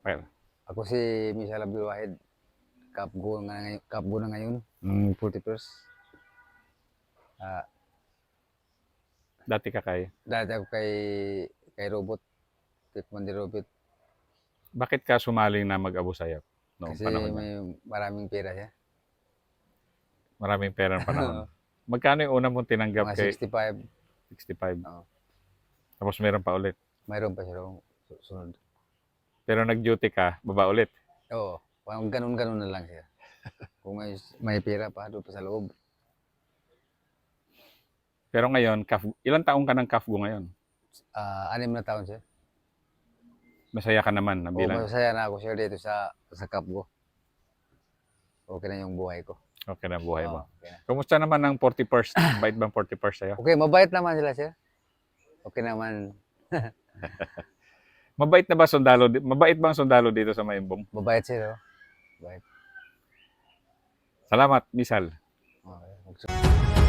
Well, Ako si Michelle Abdul Wahid, Kapgo na ngayon, 41st. Ah, dati ka kay. dati ako kay Robot, kay Commander Robot, Bakit ka sumaling na mag-Abu Sayyaf noong kasi panahon niya? may maraming pera siya. Maraming pera ng panahon. Magkano yung una mong tinanggap Mga kay 65. 65? Oo. Tapos meron pa ulit. Mayroon pa siya sunod. Pero nag-duty ka, baba ulit. Oo, parang ganun-ganun na lang siya. Kung may pera pa, doon pa sa loob. Pero ngayon, ilang taong ka ng Kafgo ngayon? 6 na taon siya. Masaya ka naman na Oo, bilang masaya na ako siya dito sa Kapgo. Okay na yung buhay ko. okay na buhay mo. Oo, okay na. Kumusta naman ang 41st? Bait bang 41st sa'yo? Okay, mabait naman sila siya. Okay naman. Mabait na ba sundalo? Mabait bang sundalo dito sa Mayumbong? Mabait siya, no? Mabait. Salamat, Misal. Okay.